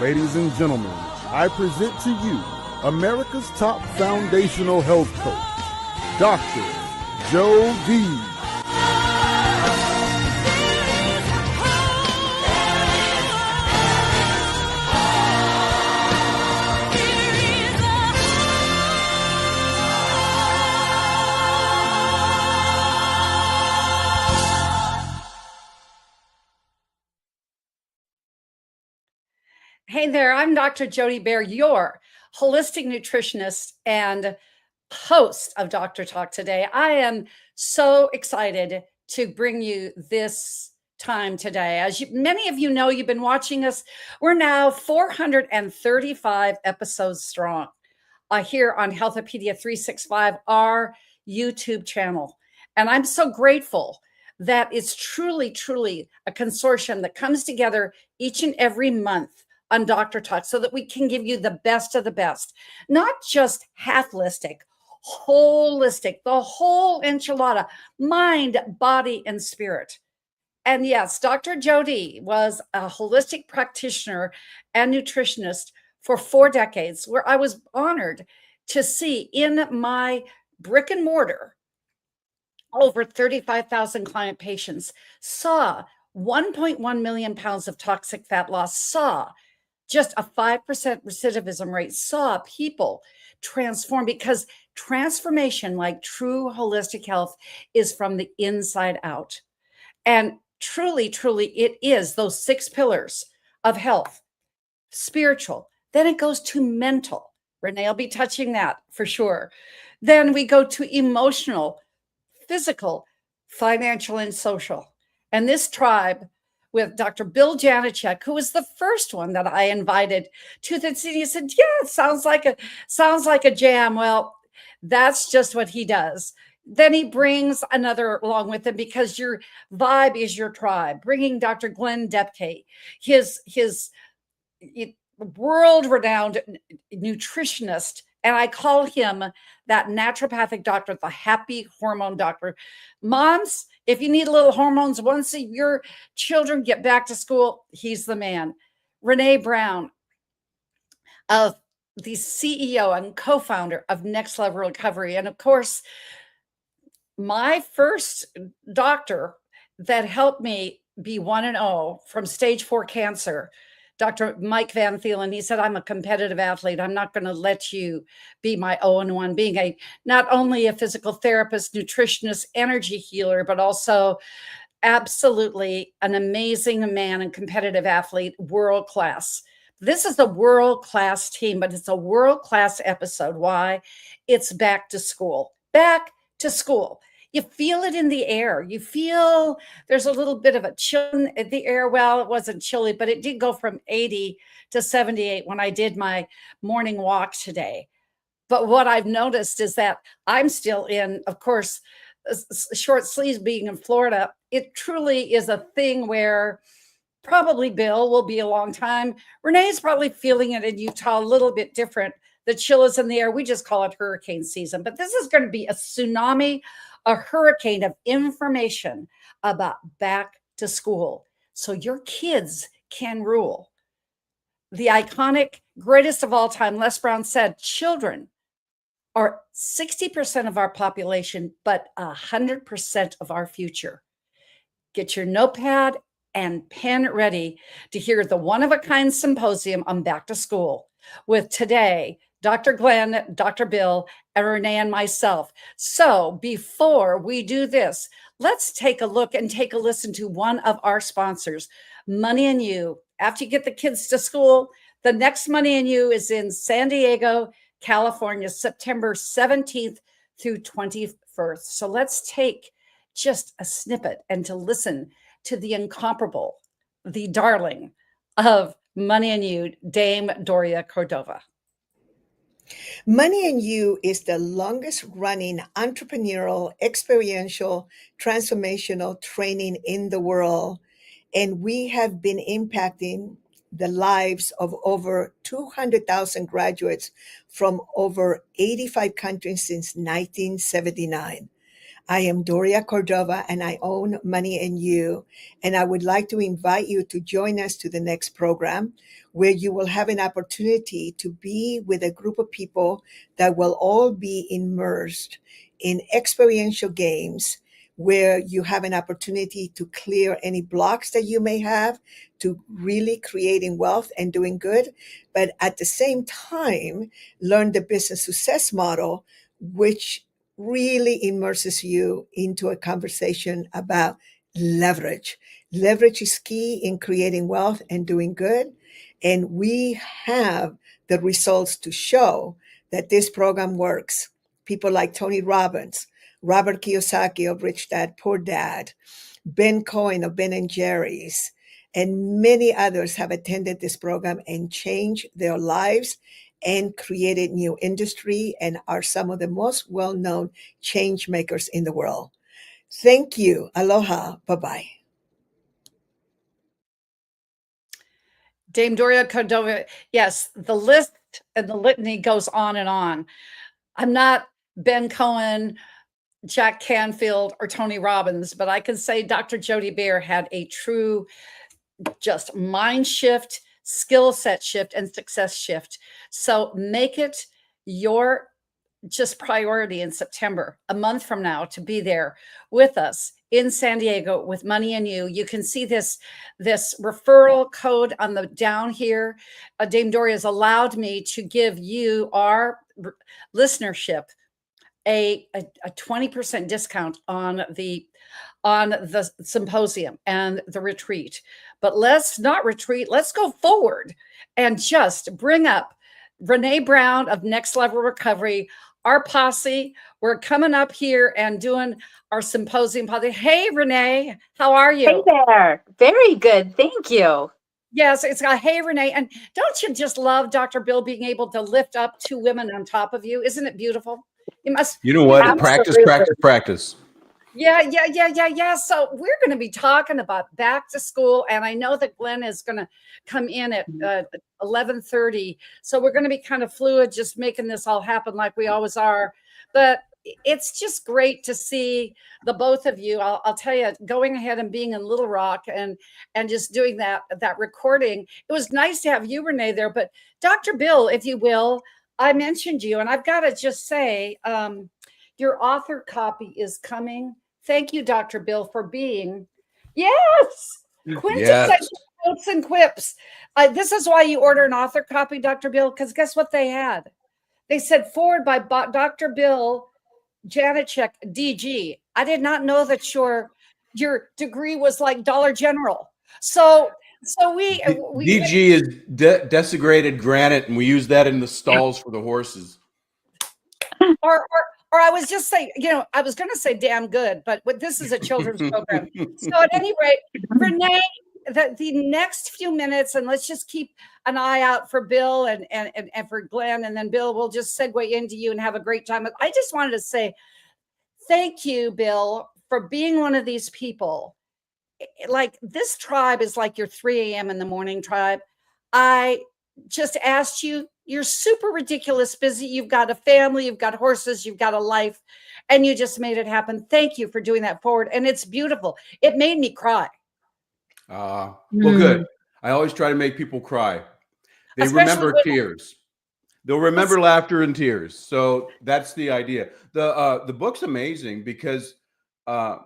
Ladies and gentlemen, I present to you America's top foundational health coach, Dr. Joe Dee. Hey there, I'm Dr. Dee Baer, your holistic nutritionist and host of Dr. Talk today. I am so excited to bring you this time today. As many of you know, you've been watching us. We're now 435 episodes strong here on Healthopedia 365, our YouTube channel. And I'm so grateful that it's truly, truly a consortium that comes together each and every month on Dr. Talk so that we can give you the best of the best, not just half-listic, holistic, the whole enchilada, mind, body, and spirit. And yes, Dr. Dee was a holistic practitioner and nutritionist for 4 decades, where I was honored to see in my brick and mortar over 35,000 client patients, saw 1.1 million pounds of toxic fat loss, saw just a 5% recidivism rate, saw people transform, because transformation, like true holistic health, is from the inside out. And truly, truly, it is those 6 pillars of health, spiritual. Then it goes to mental. Renee will be touching that for sure. Then we go to emotional, physical, financial, and social. And this tribe with Dr. Bill Janeshak, who was the first one that I invited to the city. He said, yeah, it sounds like a jam. Well, that's just what he does. Then he brings another along with him, because your vibe is your tribe. Bringing Dr. Glen Depke, his world-renowned nutritionist, and I call him that naturopathic doctor, the happy hormone doctor. Moms, if you need a little hormones once your children get back to school, he's the man. Renee Brown, the CEO and co-founder of Next Level Recovery. And of course, my first doctor that helped me be 1-0 from stage 4 cancer, Dr. Mike Van Thielen, he said, I'm a competitive athlete. I'm not going to let you be my 0-1, being not only a physical therapist, nutritionist, energy healer, but also absolutely an amazing man and competitive athlete, world class. This is the world class team, but it's a world class episode. Why? It's back to school. Back to school. You feel it in the air. You feel there's a little bit of a chill in the air. Well, it wasn't chilly, but it did go from 80 to 78 when I did my morning walk today. But what I've noticed is that I'm still in, of course, short sleeves being in Florida. It truly is a thing where probably Bill will be a long time. Renee's probably feeling it in Utah a little bit different. The chill is in the air. We just call it hurricane season. But this is going to be a tsunami, a hurricane of information about back to school, so your kids can rule. The iconic greatest of all time, Les Brown said, children are 60% of our population, but 100% of our future. Get your notepad and pen ready to hear the one-of-a-kind symposium on back to school with today, Dr. Glen, Dr. Bill, and Renee and myself. So before we do this, let's take a look and take a listen to one of our sponsors, Money and You. After you get the kids to school, the next Money and You is in San Diego, California, September 17th through 21st. So let's take just a snippet and to listen to the incomparable, the darling of Money and You, Dame Doria Cordova. Money and You is the longest running entrepreneurial, experiential, transformational training in the world. And we have been impacting the lives of over 200,000 graduates from over 85 countries since 1979. I am Doria Cordova and I own Money and You. And I would like to invite you to join us to the next program where you will have an opportunity to be with a group of people that will all be immersed in experiential games where you have an opportunity to clear any blocks that you may have to really creating wealth and doing good. But at the same time, learn the business success model, which really immerses you into a conversation about leverage. Leverage is key in creating wealth and doing good. And we have the results to show that this program works. People like Tony Robbins, Robert Kiyosaki of Rich Dad, Poor Dad, Ben Cohen of Ben and Jerry's, and many others have attended this program and changed their lives and created new industry and are some of the most well-known change makers in the world. Thank you. Aloha. Bye-bye. Dame Doria Cordova. Yes, the list and the litany goes on and on. I'm not Ben Cohen, Jack Canfield, or Tony Robbins, but I can say Dr. Dee Baer had a true just mind shift, skill set shift, and success shift. So make it your just priority in September, a month from now, to be there with us in San Diego with Money and You. You can see this referral code on the down here. Dame Doria has allowed me to give you, our listenership, a 20% discount on the symposium and the retreat. But let's not retreat. Let's go forward and just bring up Renee Brown of Next Level Recovery, our posse. We're coming up here and doing our symposium. Hey, Renee, how are you? Hey there. Very good. Thank you. Yes, it's got, hey, Renee. And don't you just love Dr. Bill being able to lift up two women on top of you? Isn't it beautiful? You know what? Practice. Yeah. So we're going to be talking about back to school, and I know that Glenn is going to come in at 11:30. So we're going to be kind of fluid, just making this all happen like we always are. But it's just great to see the both of you. I'll tell you, going ahead and being in Little Rock and just doing that recording. It was nice to have you, Renee, there. But Dr. Bill, if you will, I mentioned you, and I've got to just say, your author copy is coming. Thank you, Dr. Bill, for being, quintessential quotes and quips. This is why you order an author copy, Dr. Bill, because guess what they had? They said forward by Dr. Bill, Janeshak, DG. I did not know that your degree was like Dollar General. So we DG is desecrated granite, and we use that in the stalls for the horses. Or I was just saying, I was going to say damn good, but this is a children's program. So at any rate, Renee, the next few minutes, and let's just keep an eye out for Bill and for Glenn, and then Bill, we'll just segue into you and have a great time. I just wanted to say thank you, Bill, for being one of these people. Like, this tribe is like your 3 a.m. in the morning tribe. I just asked you, you're super ridiculous busy. You've got a family, you've got horses, you've got a life, and you just made it happen. Thank you for doing that forward. And it's beautiful. It made me cry. Well, good. I always try to make people cry. They remember tears. They'll remember laughter and tears. So that's the idea. The book's amazing because a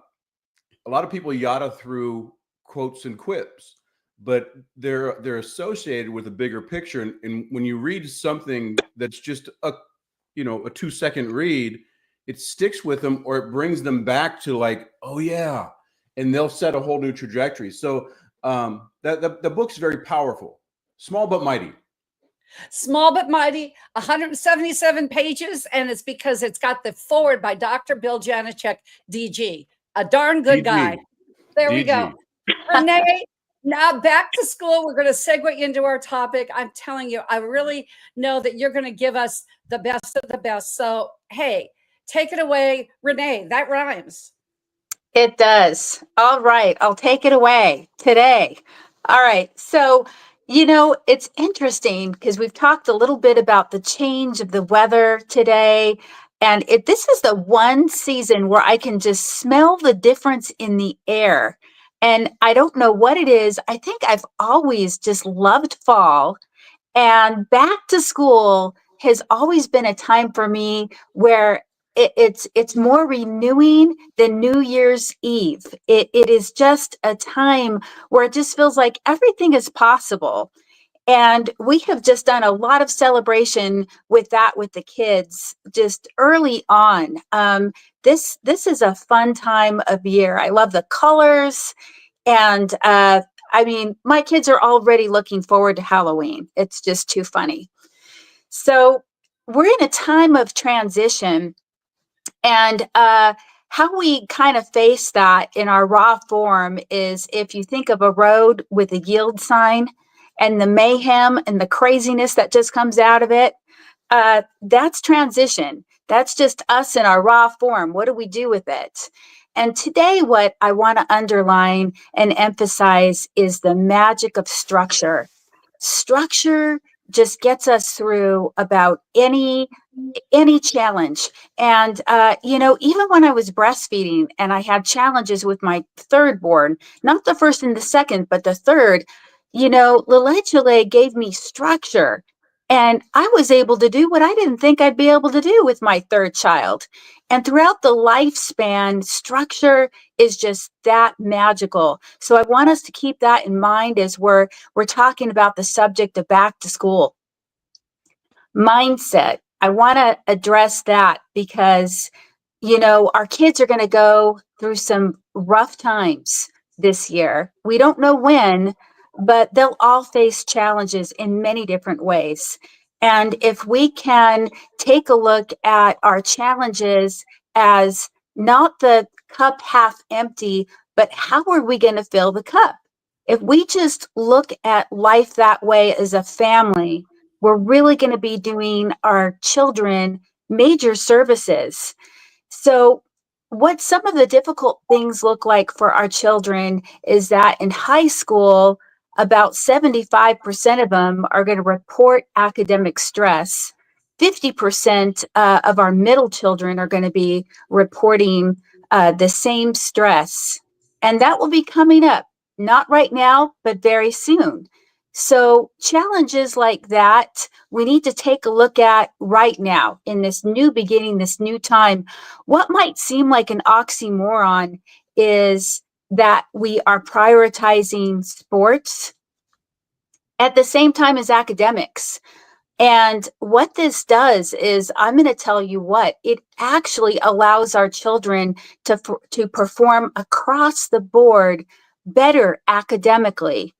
lot of people yada through quotes and quips, but they're associated with a bigger picture. And when you read something that's just a 2-second read, it sticks with them, or it brings them back to like, oh yeah, and they'll set a whole new trajectory. So the book's very powerful, small but mighty. Small but mighty, 177 pages, and it's because it's got the forward by Dr. Bill Janeshak, DG, a darn good guy. There we go. Renee, now back to school. We're going to segue into our topic. I'm telling you, I really know that you're going to give us the best of the best. So, hey, take it away, Renee. That rhymes. It does. All right. I'll take it away today. All right. So, it's interesting because we've talked a little bit about the change of the weather today. And this is the one season where I can just smell the difference in the air. And I don't know what it is. I think I've always just loved fall. And back to school has always been a time for me where it's more renewing than New Year's Eve. It is just a time where it just feels like everything is possible. And we have just done a lot of celebration with that with the kids just early on. This is a fun time of year. I love the colors, and I mean, my kids are already looking forward to Halloween. It's just too funny. So we're in a time of transition, and how we kind of face that in our raw form is if you think of a road with a yield sign and the mayhem and the craziness that just comes out of it, that's transition. That's just us in our raw form. What do we do with it? And today, what I want to underline and emphasize is the magic of structure. Structure just gets us through about any challenge. And even when I was breastfeeding and I had challenges with my third born, not the first and the second, but the third, Lele gave me structure. And I was able to do what I didn't think I'd be able to do with my third child. And throughout the lifespan, structure is just that magical. So I want us to keep that in mind as we're talking about the subject of back to school. Mindset. I want to address that because, our kids are going to go through some rough times this year. We don't know when, but they'll all face challenges in many different ways. And if we can take a look at our challenges as not the cup half empty, but how are we going to fill the cup? If we just look at life that way as a family, we're really going to be doing our children major services. So what some of the difficult things look like for our children is that in high school, about 75% of them are going to report academic stress. 50% of our middle children are going to be reporting the same stress. And that will be coming up, not right now, but very soon. So challenges like that, we need to take a look at right now in this new beginning, this new time. What might seem like an oxymoron is that we are prioritizing sports at the same time as academics. And what this does is, I'm going to tell you what, it actually allows our children to perform across the board better academically.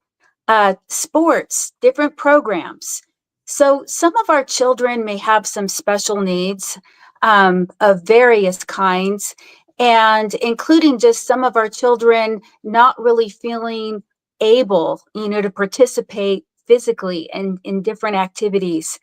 Sports, different programs. So some of our children may have some special needs of various kinds, and including just some of our children not really feeling able, to participate physically and in different activities.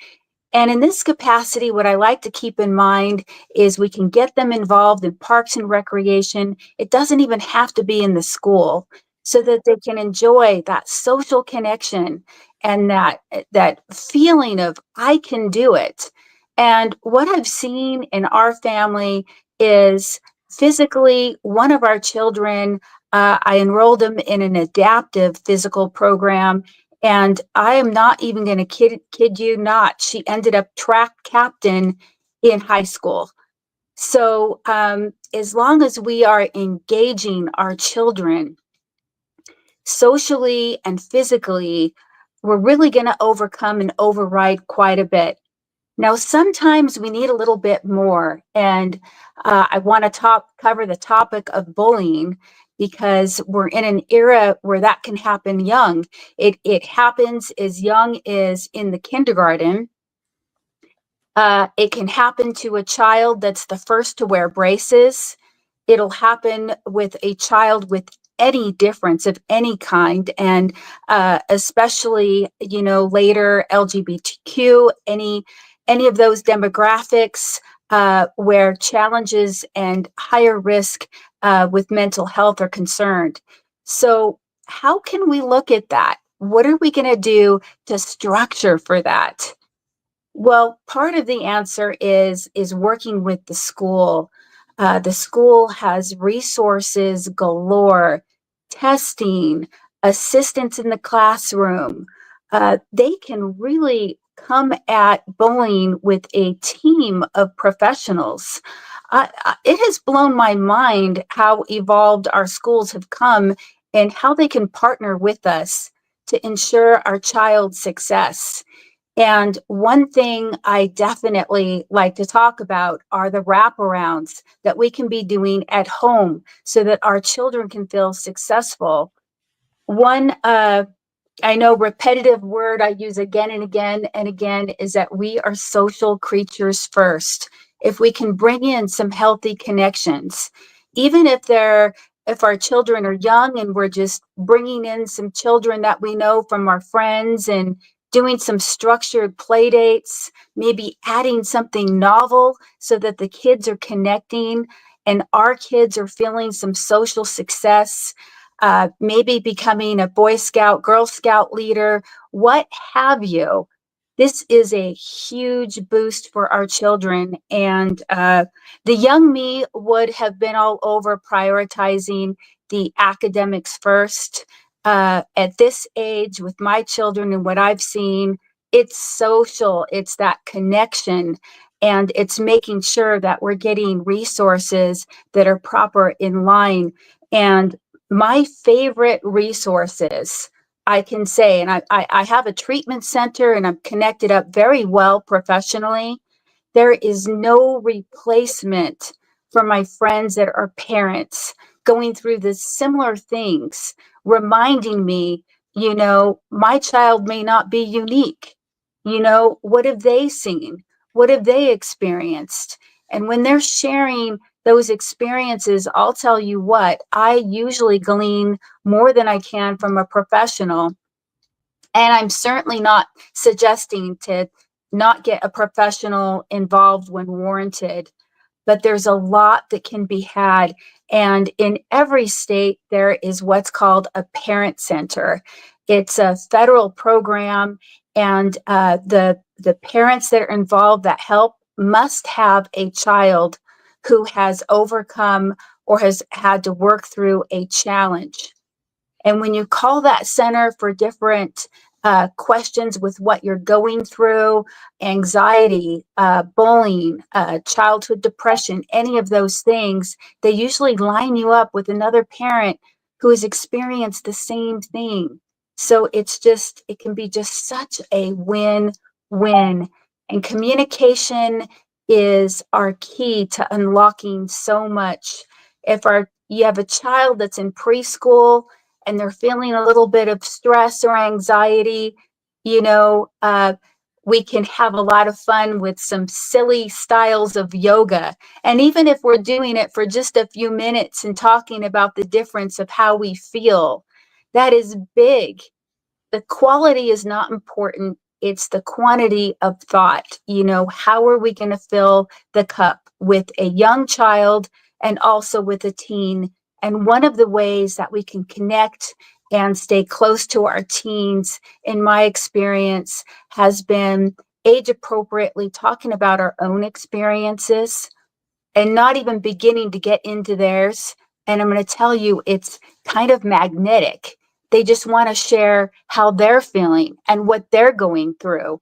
And in this capacity, what I like to keep in mind is we can get them involved in parks and recreation. It doesn't even have to be in the school, so that they can enjoy that social connection and that feeling of I can do it. And what I've seen in our family is physically, one of our children, I enrolled him in an adaptive physical program. And I am not even going to kid you not, she ended up track captain in high school. So as long as we are engaging our children socially and physically, we're really going to overcome and override quite a bit. Now, sometimes we need a little bit more, and I want to cover the topic of bullying because we're in an era where that can happen young. It happens as young as in the kindergarten. It can happen to a child that's the first to wear braces. It'll happen with a child with any difference of any kind, and especially, later LGBTQ, any of those demographics where challenges and higher risk with mental health are concerned. So how can we look at that? What are we going to do to structure for that? Well, part of the answer is working with the school. The school has resources galore, testing, assistance in the classroom. They can really come at bullying with a team of professionals. It has blown my mind how evolved our schools have come and how they can partner with us to ensure our child's success. And one thing I definitely like to talk about are the wraparounds that we can be doing at home so that our children can feel successful. One, I know repetitive word I use again and again and again is that we are social creatures first. If we can bring in some healthy connections, even if our children are young and we're just bringing in some children that we know from our friends and doing some structured play dates, maybe adding something novel so that the kids are connecting and our kids are feeling some social success, maybe becoming a Boy Scout, Girl Scout leader, what have you. This is a huge boost for our children. And the young me would have been all over prioritizing the academics first. At this age, with my children and what I've seen, it's social, it's that connection, and it's making sure that we're getting resources that are proper in line. And my favorite resources, I can say, and I have a treatment center and I'm connected up very well professionally. There is no replacement for my friends that are parents going through the similar things, reminding me, my child may not be unique. What have they seen? What have they experienced? And when they're sharing those experiences, I'll tell you what, I usually glean more than I can from a professional. And I'm certainly not suggesting to not get a professional involved when warranted, but there's a lot that can be had. And in every state, there is what's called a parent center. It's a federal program, and the parents that are involved that help must have a child who has overcome or has had to work through a challenge. And when you call that center for different questions with what you're going through, anxiety, bullying, childhood depression, any of those things, they usually line you up with another parent who has experienced the same thing. So it can be just such a win-win. And communication is our key to unlocking so much. If you have a child that's in preschool and they're feeling a little bit of stress or anxiety, we can have a lot of fun with some silly styles of yoga. And even if we're doing it for just a few minutes and talking about the difference of how we feel, that is big. The quality is not important. It's the quantity of thought. How are we going to fill the cup with a young child and also with a teen? And one of the ways that we can connect and stay close to our teens, in my experience, has been age appropriately talking about our own experiences and not even beginning to get into theirs. And I'm going to tell you, it's kind of magnetic. They just want to share how they're feeling and what they're going through.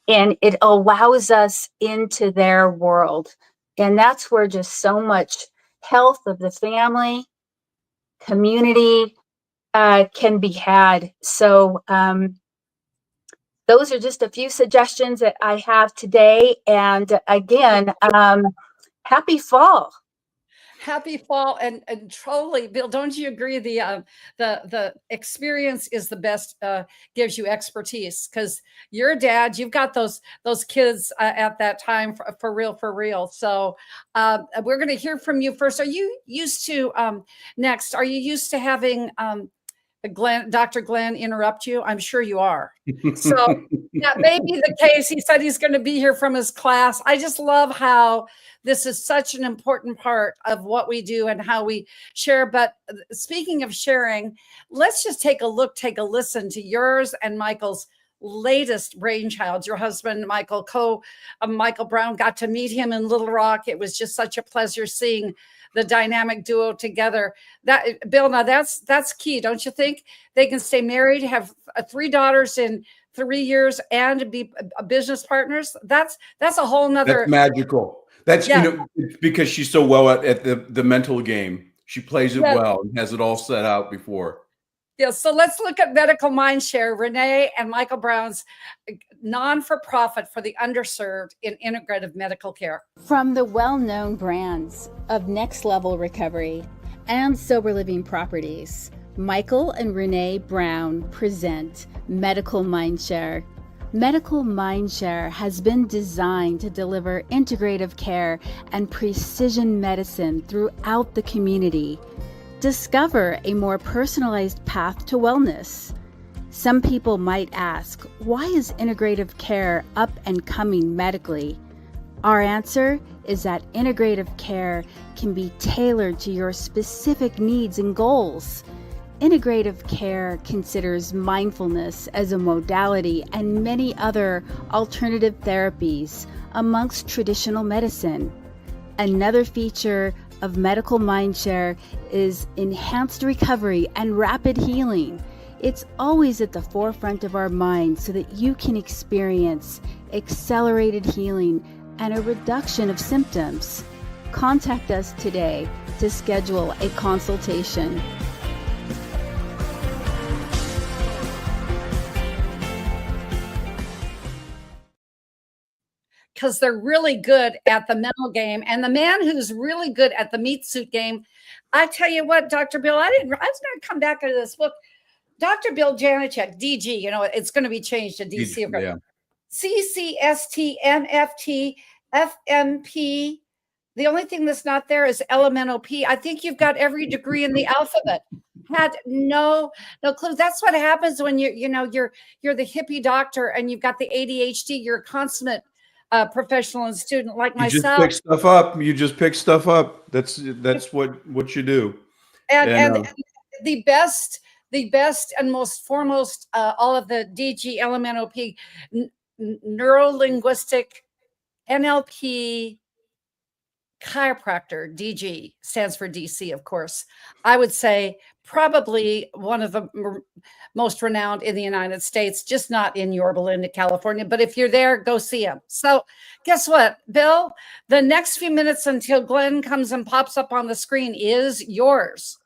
And it allows us into their world. And that's where just so much health of the family, community can be had. So those are just a few suggestions that I have today. And again, happy fall. Happy fall. And totally, Bill, don't you agree? The experience is the best, gives you expertise, because you're a dad, you've got those kids at that time for real. So we're going to hear from you first. Are you used to next? Are you used to having Dr. Glen interrupt you? I'm sure you are. So that may be the case. He said he's going to be here from his class. I just love how this is such an important part of what we do and how we share. But speaking of sharing, let's just take a listen to yours and Michael's latest brainchild. Your husband, Michael Brown, got to meet him in Little Rock. It was just such a pleasure seeing the dynamic duo together. That, Bill, now that's key, don't you think? They can stay married, have 3 daughters in 3 years, and be business partners. That's a whole nother. That's magical. That's, it's because she's so well at the mental game. She plays it well and has it all set out before. Yeah, so let's look at Medical Mindshare, Renee and Michael Brown's non-for-profit for the underserved in integrative medical care. From the well-known brands of Next Level Recovery and Sober Living Properties, Michael and Renee Brown present Medical Mindshare. Medical Mindshare has been designed to deliver integrative care and precision medicine throughout the community. Discover a more personalized path to wellness. Some people might ask, why is integrative care up and coming medically? Our answer is that integrative care can be tailored to your specific needs and goals. Integrative care considers mindfulness as a modality and many other alternative therapies amongst traditional medicine. Another feature of Medical Mindshare is enhanced recovery and rapid healing. It's always at the forefront of our mind so that you can experience accelerated healing and a reduction of symptoms. Contact us today to schedule a consultation. Because they're really good at the mental game. And the man who's really good at the meat suit game, I tell you what, Dr. Bill, I was going to come back to this book. Dr. Bill Janeshak, DG, it's going to be changed to DC. Yeah. CCST, FMP. The only thing that's not there is LMNOP. I think you've got every degree in the alphabet. Had no clue. That's what happens when you're the hippie doctor and you've got the ADHD. You're a consummate professional and student like myself. You just pick stuff up. That's what you do. And the best and most foremost, all of the DG, LMNOP, neuro-linguistic, NLP, chiropractor, DG stands for DC, of course. I would say probably one of the most renowned in the United States, just not in Yorba Linda, California. But if you're there, go see him. So guess what, Bill? The next few minutes until Glenn comes and pops up on the screen is yours.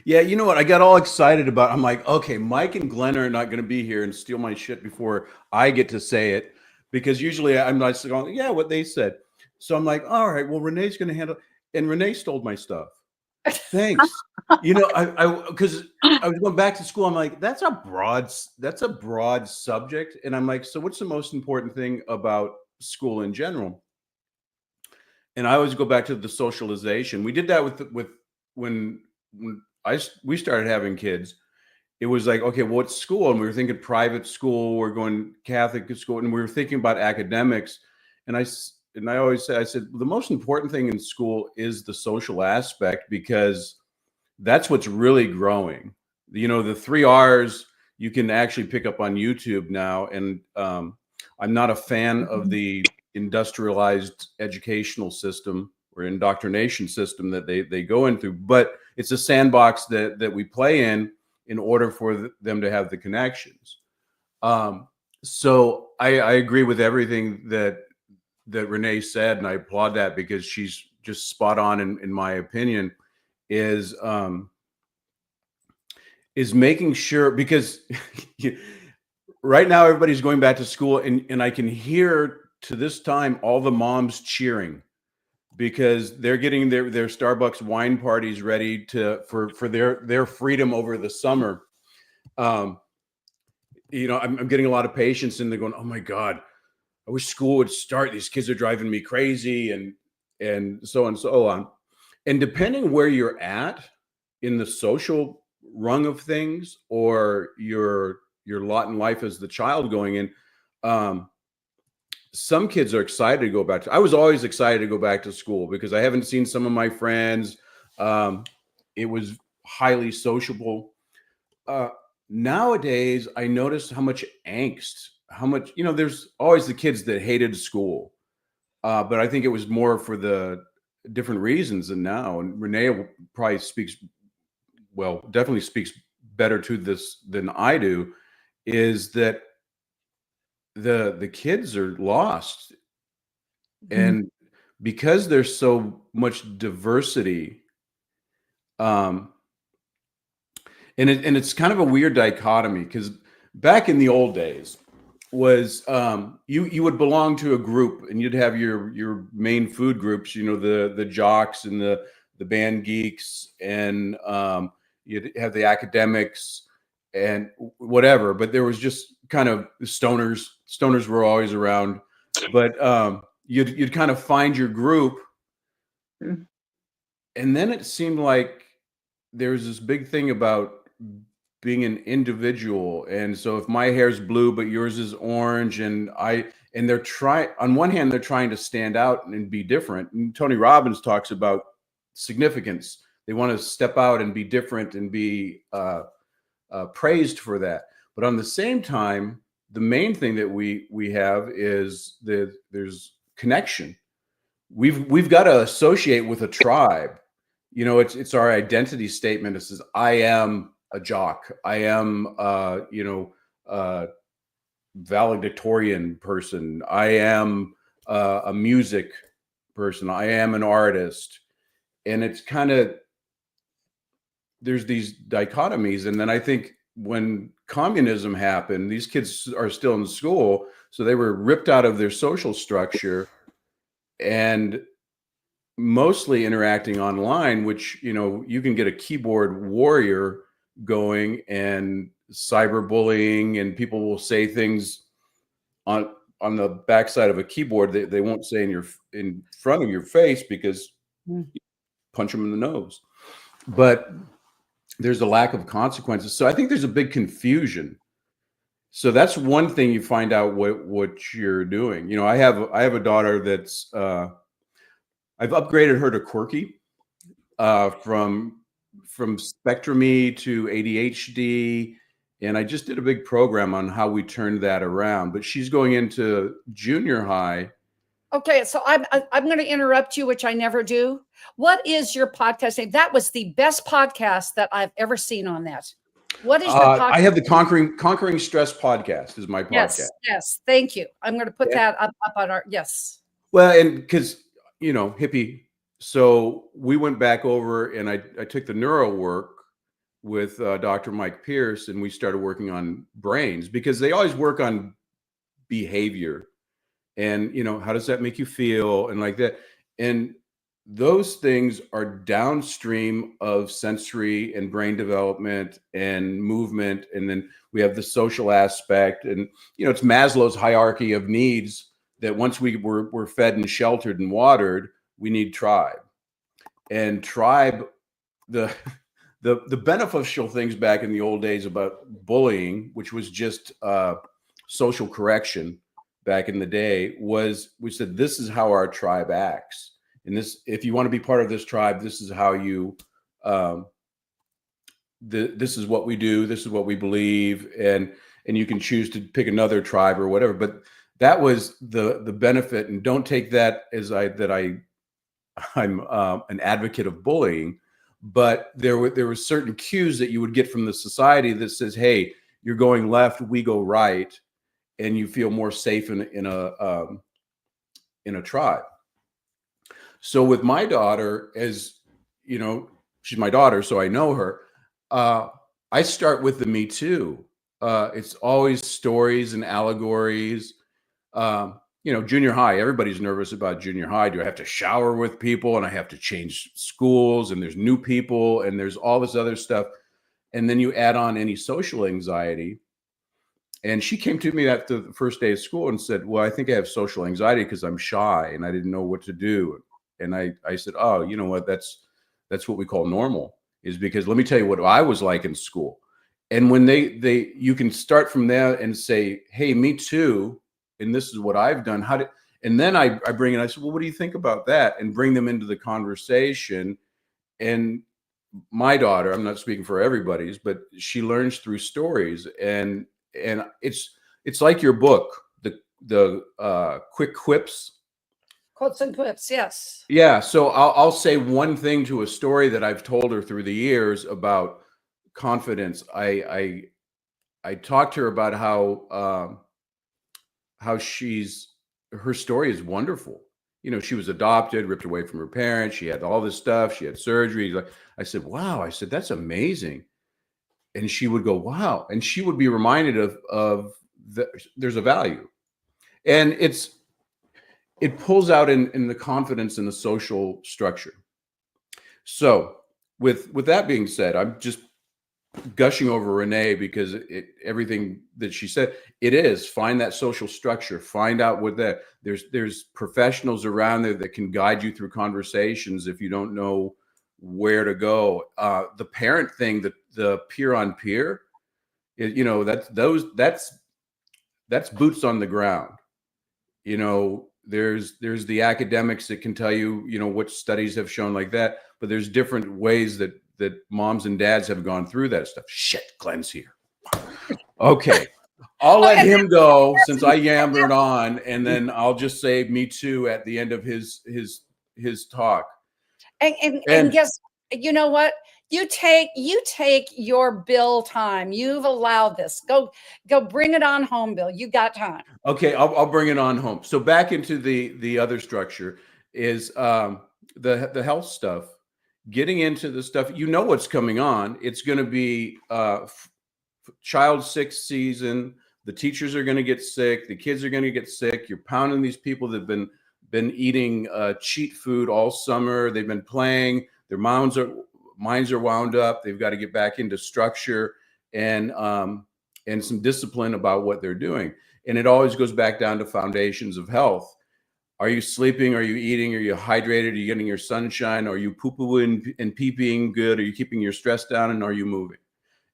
Yeah, you know what? I got all excited about. I'm like, okay, Mike and Glenn are not going to be here and steal my shit before I get to say it, because usually I'm not going, yeah, what they said. So I'm like, all right, well, Renee's going to handle, and Renee stole my stuff. Thanks. Because I was going back to school. I'm like, that's a broad subject. And I'm like, so what's the most important thing about school in general? And I always go back to the socialization. We did that with when we started having kids. It was like, okay, what's school? And we were thinking private school, we're going Catholic school, and we were thinking about academics. And I always say, the most important thing in school is the social aspect, because that's what's really growing. The 3 R's you can actually pick up on YouTube now. And I'm not a fan of the industrialized educational system or indoctrination system that they go into, but it's a sandbox that we play in order for them to have the connections. So I agree with everything that Renee said, and I applaud that, because she's just spot on in my opinion, is making sure, because right now everybody's going back to school, and I can hear to this time all the moms cheering because they're getting their Starbucks wine parties ready for their freedom over the summer. I'm getting a lot of patients, and they're going, oh my God, I wish school would start. These kids are driving me crazy, and so on. And depending where you're at in the social rung of things, or your lot in life as the child going in, some kids are excited to go back I was always excited to go back to school because I haven't seen some of my friends. It was highly sociable. Nowadays, I notice how much angst how much, there's always the kids that hated school. But I think it was more for the different reasons than now. And Renee probably definitely speaks better to this than I do, is that the kids are lost. Mm-hmm. And because there's so much diversity, and it's kind of a weird dichotomy, because back in the old days was you would belong to a group, and you'd have your main food groups, the jocks and the band geeks, and you'd have the academics and whatever, but there was just kind of the stoners were always around, but you'd kind of find your group. And then it seemed like there was this big thing about being an individual. And so if my hair's blue, but yours is orange, and they're on one hand, they're trying to stand out and be different. And Tony Robbins talks about significance. They want to step out and be different and be praised for that. But on the same time, the main thing that we have is there's connection. We've got to associate with a tribe. It's our identity statement. It says, I am a jock. I am, valedictorian person. I am a music person. I am an artist. And it's kind of, there's these dichotomies. And then I think when communism happened, these kids are still in school, so they were ripped out of their social structure and mostly interacting online, which, you can get a keyboard warrior going and cyberbullying, and people will say things on the backside of a keyboard that they won't say in front of your face, because you punch them in the nose. But there's a lack of consequences. So I think there's a big confusion. So that's one thing you find out what you're doing. I have a daughter that's I've upgraded her to quirky, from spectrumy to ADHD, and I just did a big program on how we turned that around. But she's going into junior high. Okay, so I'm going to interrupt you, which I never do. What is your podcast name? That was the best podcast that I've ever seen on that. What is your podcast? I have the Conquering Stress podcast is my podcast. Yes. Thank you. I'm going to put that up on our, yes. Well, and because, hippie. So we went back over, and I took the neuro work with Dr. Mike Pierce, and we started working on brains, because they always work on behavior. And, how does that make you feel? And like that. And those things are downstream of sensory and brain development and movement. And then we have the social aspect. And, it's Maslow's hierarchy of needs, that once we're fed and sheltered and watered, we need tribe. And tribe, the beneficial things back in the old days about bullying, which was just social correction, back in the day, was we said, this is how our tribe acts. And this, if you want to be part of this tribe, this is how you, this is what we do. This is what we believe. And you can choose to pick another tribe or whatever. But that was the benefit. And don't take that as I'm an advocate of bullying, but there were certain cues that you would get from the society that says, hey, you're going left, we go right. And you feel more safe in a tribe. So with my daughter, as she's my daughter, so I know her. I start with the Me Too. It's always stories and allegories. Junior high, everybody's nervous about junior high. Do I have to shower with people, and I have to change schools, and there's new people, and there's all this other stuff. And then you add on any social anxiety. And she came to me after the first day of school and said, well, I think I have social anxiety because I'm shy and I didn't know what to do. And I said, oh, you know what? That's what we call normal, is because let me tell you what I was like in school. And when you can start from there and say, hey, me too. And this is what I've done. And then I bring in, I said, well, what do you think about that? And bring them into the conversation. And my daughter, I'm not speaking for everybody's, but she learns through stories. And it's it's like your book, the quick quips. Quotes and quips, yes. Yeah. So I'll say one thing to a story that I've told her through the years about confidence. I talked to her about how her story is wonderful. You know, she was adopted, ripped away from her parents. She had all this stuff. She had surgery. I said, wow. I said, that's amazing. And she would go, wow. And she would be reminded of there's a value. And it pulls out in the confidence in the social structure. So with that being said, I'm just gushing over Renee because everything that she said, it is find that social structure, find out what there's professionals around there that can guide you through conversations if you don't know where to go. The parent thing, the peer on peer, you know, that's boots on the ground. You know, there's the academics that can tell you, you know, what studies have shown like that, but there's different ways that moms and dads have gone through that stuff. Shit, Glen's here. Okay. I'll let him go since I yammered on, and then I'll just say me too at the end of his talk. And guess, you know what? You take your Bill time. You've allowed this. Go bring it on home, Bill. You got time. Okay, I'll bring it on home. So back into the other structure is the health stuff. Getting into the stuff, you know what's coming on. It's going to be child sick season. The teachers are going to get sick. The kids are going to get sick. You're pounding these people that have been eating cheat food all summer. They've been playing. Their minds are wound up. They've got to get back into structure and some discipline about what they're doing. And it always goes back down to foundations of health. Are you sleeping? Are you eating? Are you hydrated? Are you getting your sunshine? Are you poo-pooing and pee-peeing good? Are you keeping your stress down? And are you moving?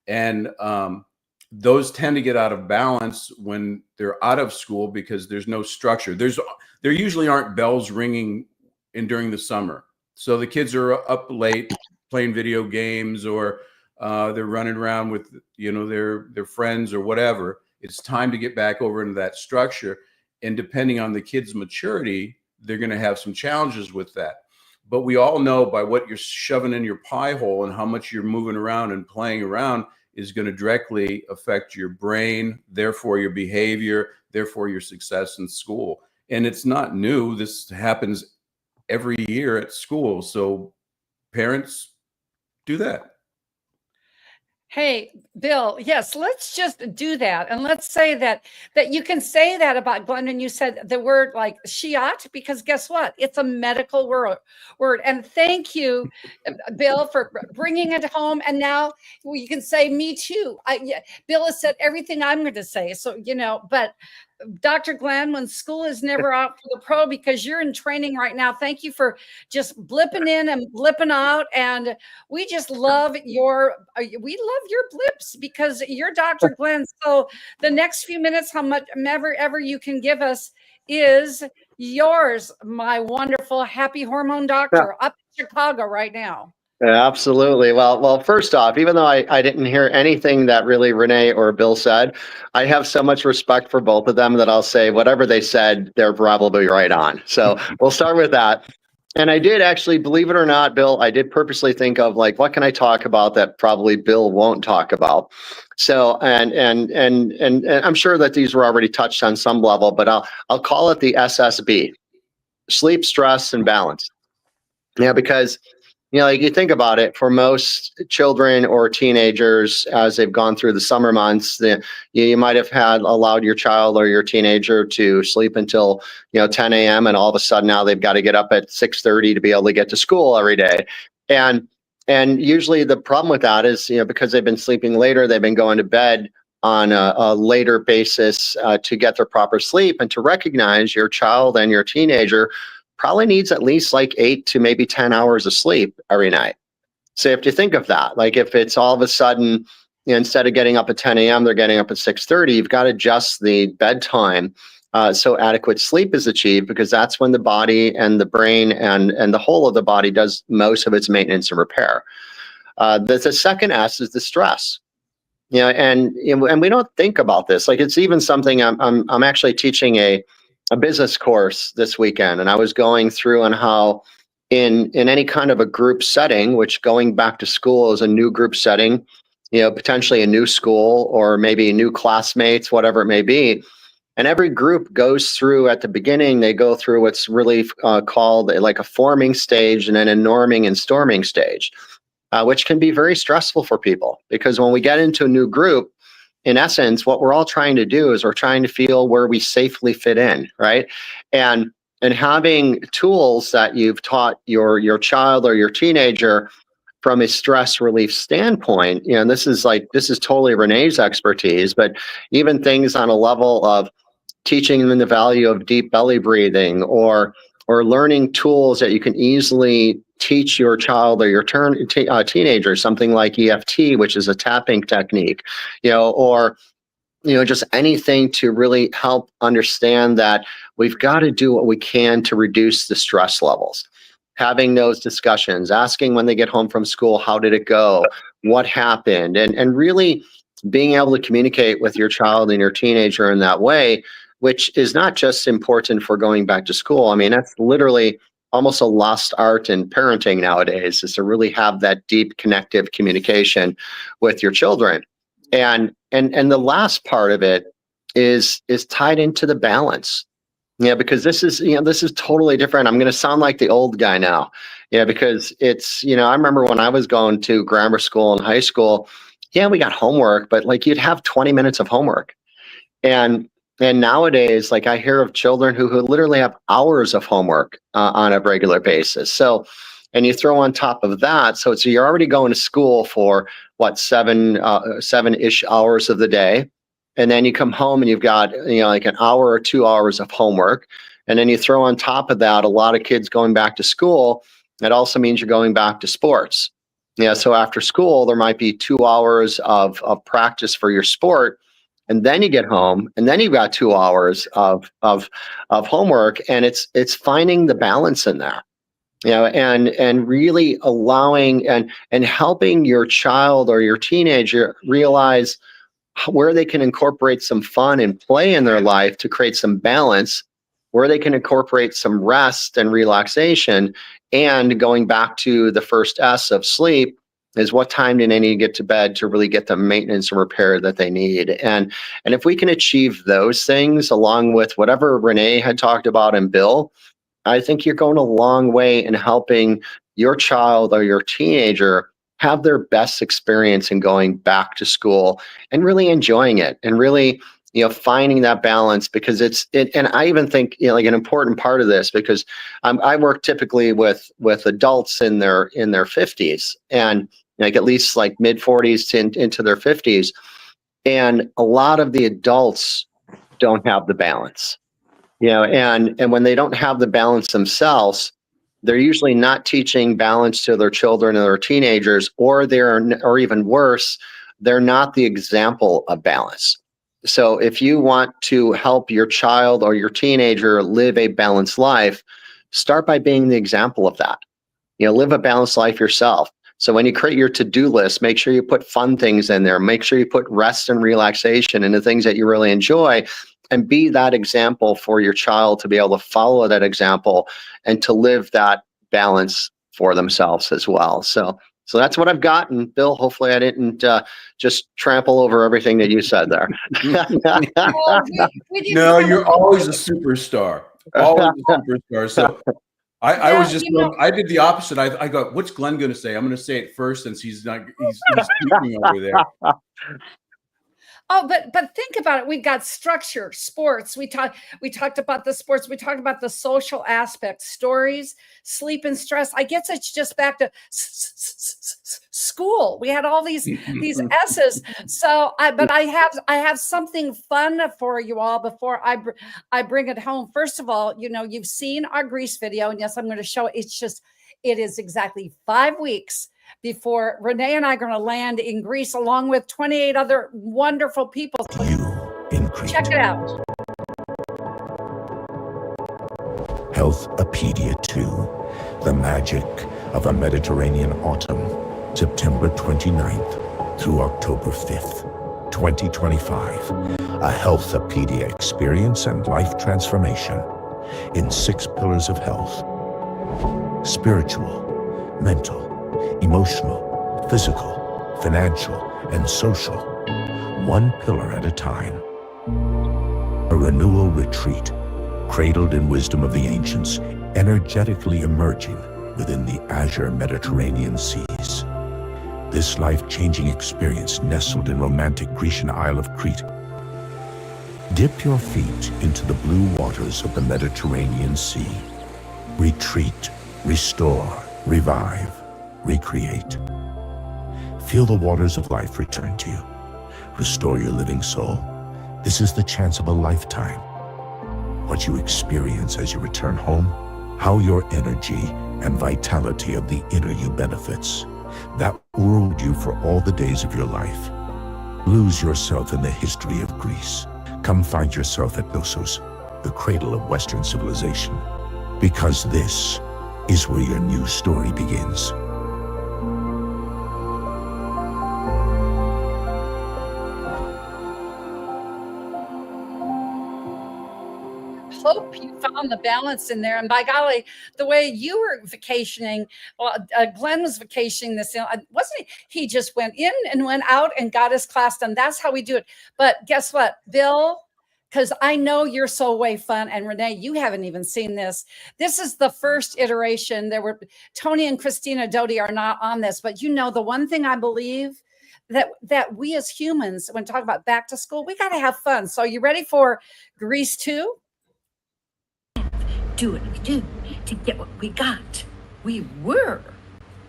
And those tend to get out of balance when they're out of school because there's no structure. There usually aren't bells ringing during the summer. So the kids are up late playing video games, or they're running around with, you know, their friends or whatever. It's time to get back over into that structure. And depending on the kid's maturity, they're going to have some challenges with that. But we all know by what you're shoving in your pie hole and how much you're moving around and playing around is going to directly affect your brain, therefore your behavior, therefore your success in school. And it's not new. This happens every year at school. So parents, do that. Hey, Bill, yes, let's just do that. And let's say that you can say that about Glen when you said the word like shiat, because guess what? It's a medical word. And thank you, Bill, for bringing it home. And now you can say me too. Bill has said everything I'm going to say. So, you know, but Dr. Glen, when school is never out for the pro, because you're in training right now. Thank you for just blipping in and blipping out. And we just love your blips because you're Dr. Glen. So the next few minutes, how much ever you can give us is yours, my wonderful happy hormone doctor up in Chicago right now. Absolutely. Well, first off, even though I didn't hear anything that really Renee or Bill said, I have so much respect for both of them that I'll say whatever they said, they're probably right on. So we'll start with that. And I did actually, believe it or not, Bill, I did purposely think of like, what can I talk about that probably Bill won't talk about? So, and I'm sure that these were already touched on some level, but I'll call it the SSB, sleep, stress, and balance. Yeah, because you know, like you think about it, for most children or teenagers, as they've gone through the summer months, you might have allowed your child or your teenager to sleep until 10 a.m. and all of a sudden now they've got to get up at 6:30 to be able to get to school every day. And usually the problem with that is, because they've been sleeping later, they've been going to bed on a later basis to get their proper sleep, and to recognize your child and your teenager probably needs at least like 8 to maybe 10 hours of sleep every night. So if you think of that, like if it's all of a sudden, instead of getting up at 10 a.m., they're getting up at 6:30, you've got to adjust the bedtime so adequate sleep is achieved, because that's when the body and the brain and the whole of the body does most of its maintenance and repair. The second S is the stress. and we don't think about this. Like, it's even something I'm actually teaching a business course this weekend, and I was going through on how in any kind of a group setting, which going back to school is a new group setting, potentially a new school or maybe new classmates, whatever it may be. And every group goes through, at the beginning, they go through what's really called like a forming stage and then a norming and storming stage, which can be very stressful for people, because when we get into a new group, in essence, what we're all trying to do is we're trying to feel where we safely fit in, right? And having tools that you've taught your child or your teenager from a stress relief standpoint, this is totally Renee's expertise, but even things on a level of teaching them the value of deep belly breathing, or learning tools that you can easily teach your child or your teenager, something like EFT, which is a tapping technique, or just anything to really help understand that we've got to do what we can to reduce the stress levels. Having those discussions, asking when they get home from school, how did it go? What happened? And really being able to communicate with your child and your teenager in that way, which is not just important for going back to school. I mean, that's literally almost a lost art in parenting nowadays, is to really have that deep connective communication with your children. And the last part of it is tied into the balance. Because this is totally different. I'm going to sound like the old guy now, because it's, I remember when I was going to grammar school and high school, we got homework, but like you'd have 20 minutes of homework. And nowadays, like I hear of children who literally have hours of homework on a regular basis. So, and you throw on top of that, so you're already going to school for what, 7-ish hours of the day. And then you come home and you've got, like an hour or 2 hours of homework. And then you throw on top of that a lot of kids going back to school. That also means you're going back to sports. So after school, there might be 2 hours of practice for your sport. And then you get home and then you've got 2 hours of homework. And it's finding the balance in there, and really allowing and helping your child or your teenager realize where they can incorporate some fun and play in their life to create some balance, where they can incorporate some rest and relaxation. And going back to the first S of sleep, is what time do they need to get to bed to really get the maintenance and repair that they need. And if we can achieve those things along with whatever Renee had talked about and Bill, I think you're going a long way in helping your child or your teenager have their best experience in going back to school and really enjoying it, and really, finding that balance, because and I even think, like an important part of this, because I work typically with adults in their 50s, and like at least like mid 40s into their 50s. And a lot of the adults don't have the balance, and when they don't have the balance themselves, they're usually not teaching balance to their children or their teenagers, or even worse, they're not the example of balance. So if you want to help your child or your teenager live a balanced life, start by being the example of that. Live a balanced life yourself. So when you create your to-do list, make sure you put fun things in there. Make sure you put rest and relaxation and the things that you really enjoy, and be that example for your child to be able to follow that example and to live that balance for themselves as well. So that's what I've gotten. Bill, hopefully I didn't just trample over everything that you said there. No, you're always a superstar. Always a superstar. So I was just, I did the opposite. I go, what's Glenn going to say? I'm going to say it first, since he's speaking over there. Oh, but think about it. We've got structure, sports. We talked about the sports. We talked about the social aspects, stories, sleep and stress. I guess it's just back to school. We had all these S's. So, I have something fun for you all before I bring it home. First of all, you've seen our Greece video, and yes, I'm going to show it. It is exactly 5 weeks before Renee and I are going to land in Greece, along with 28 other wonderful people. Check it out. Healthopedia 2, The Magic of a Mediterranean Autumn, September 29th through October 5th. 2025, a Healthopedia experience and life transformation in 6 pillars of health: spiritual, mental, emotional, physical, financial, and social, one pillar at a time. A renewal retreat, cradled in wisdom of the ancients, energetically emerging within the azure Mediterranean seas. This life-changing experience nestled in romantic Grecian Isle of Crete. Dip your feet into the blue waters of the Mediterranean Sea. Retreat, restore, revive, recreate. Feel the waters of life return to you. Restore your living soul. This is the chance of a lifetime. What you experience as you return home, how your energy and vitality of the inner you benefits. That will rule you for all the days of your life. Lose yourself in the history of Greece. Come find yourself at Knossos, the cradle of Western civilization, because this is where your new story begins. Hope you found the balance in there. And by golly, the way you were vacationing, Glenn was vacationing this, wasn't he? He just went in and went out and got his class done. That's how we do it. But guess what, Bill? Because I know you're so way fun. And Renee, you haven't even seen this. This is the first iteration. There were Tony and Christina Doty are not on this, but you know, the one thing I believe that we as humans, when talk about back to school, we got to have fun. So you ready for Grease 2? Do what we do to get what we got. We were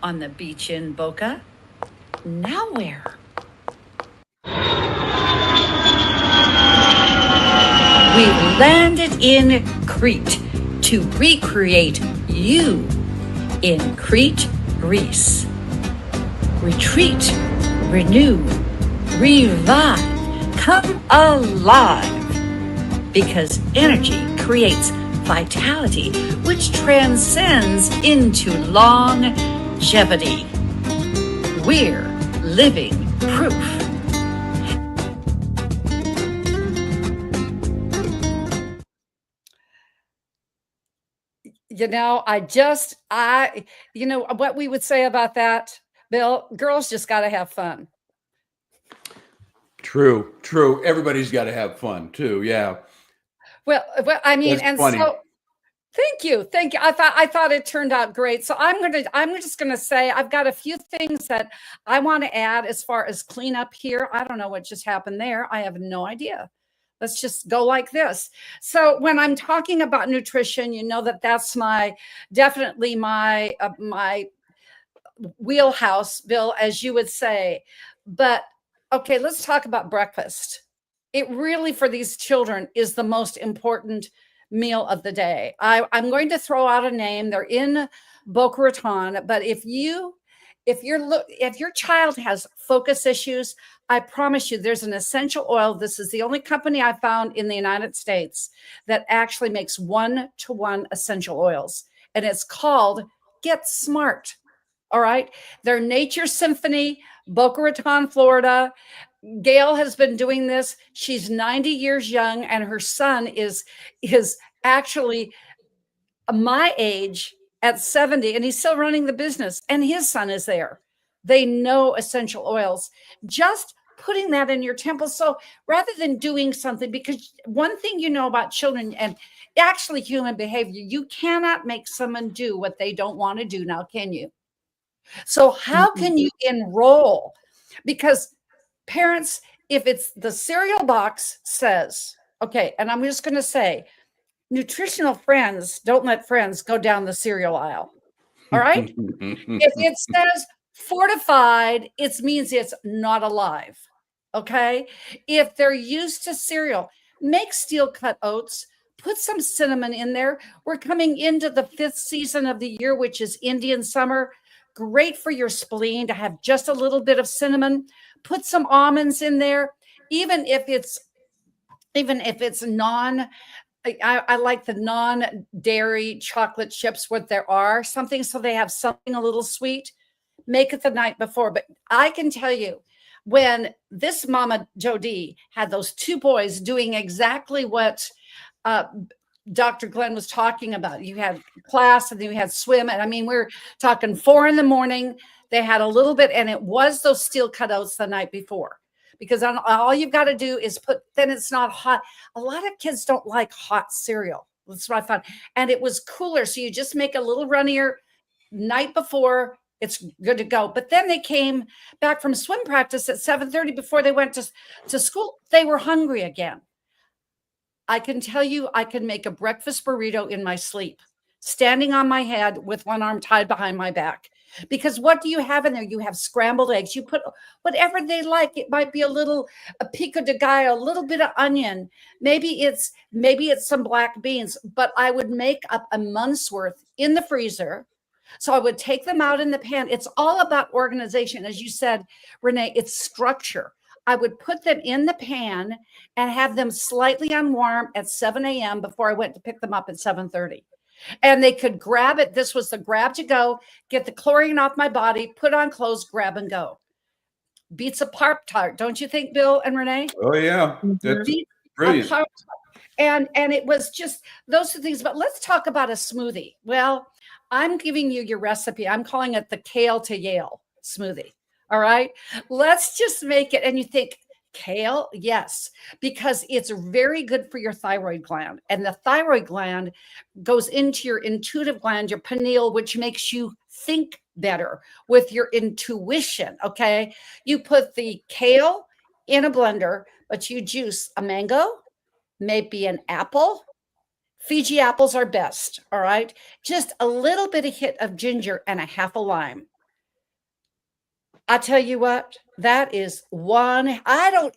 on the beach in Boca. Now where? We landed in Crete to recreate you in Crete, Greece. Retreat, renew, revive, come alive. Because energy creates vitality, which transcends into longevity. We're living proof. You know, you know what we would say about that, Bill? Girls just got to have fun. True. Everybody's got to have fun too. Yeah. Well, I mean, That's and funny. so thank you. I thought it turned out great. So I'm just gonna say I've got a few things that I want to add as far as cleanup here. I don't know what just happened there. I have no idea. Let's just go like this. So when I'm talking about nutrition, you know that's definitely my wheelhouse, Bill, as you would say. But okay, let's talk about breakfast. It really, for these children, is the most important meal of the day. I'm going to throw out a name. They're in Boca Raton, but if your child has focus issues, I promise you there's an essential oil. This is the only company I found in the United States that actually makes 1-to-1 essential oils, and it's called Get Smart. All right. They're Nature Symphony, Boca Raton, Florida. Gail has been doing this. She's 90 years young, and her son is actually my age at 70, and he's still running the business, and his son is there. They know essential oils. Just putting that in your temple. So rather than doing something, because one thing you know about children and actually human behavior, you cannot make someone do what they don't want to do now, can you? So how can you enroll? Because parents, if it's the cereal box says, okay, and I'm just going to say, nutritional friends don't let friends go down the cereal aisle. All right. If it says fortified, it means it's not alive. Okay. If they're used to cereal, make steel cut oats, put some cinnamon in there. We're coming into the 5th season of the year, which is Indian summer. Great for your spleen to have just a little bit of cinnamon. Put some almonds in there, even if it's non. I like the non-dairy chocolate chips, what there are, something so they have something a little sweet. Make it the night before. But I can tell you, when this Mama Jody had those two boys doing exactly what Dr. Glenn was talking about. You had class and then you had swim. And I mean, we're talking 4 a.m. They had a little bit, and it was those steel cutouts the night before. Because all you've got to do is then it's not hot. A lot of kids don't like hot cereal. That's what I found. And it was cooler. So you just make a little runnier night before, it's good to go. But then they came back from swim practice at 7:30 before they went to school. They were hungry again. I can tell you, I can make a breakfast burrito in my sleep, standing on my head with one arm tied behind my back. Because what do you have in there? You have scrambled eggs. You put whatever they like. It might be a pico de gallo, a little bit of onion. Maybe it's some black beans. But I would make up a month's worth in the freezer. So I would take them out in the pan. It's all about organization. As you said, Renee, it's structure. I would put them in the pan and have them slightly on warm at 7 a.m. before I went to pick them up at 7:30. And they could grab it. This was the grab to go, get the chlorine off my body, put on clothes, grab and go. Beats a Pop-Tart, don't you think, Bill and Renee? Oh, yeah. That's brilliant. And it was just those two things. But let's talk about a smoothie. Well, I'm giving you your recipe. I'm calling it the Kale to Yale smoothie. All right. Let's just make it. And you think, kale? Yes, because it's very good for your thyroid gland. And the thyroid gland goes into your intuitive gland, your pineal, which makes you think better with your intuition. Okay. You put the kale in a blender, but you juice a mango, maybe an apple. Fiji apples are best. All right. Just a little bit of hit of ginger and a half a lime. I'll tell you what, that is one.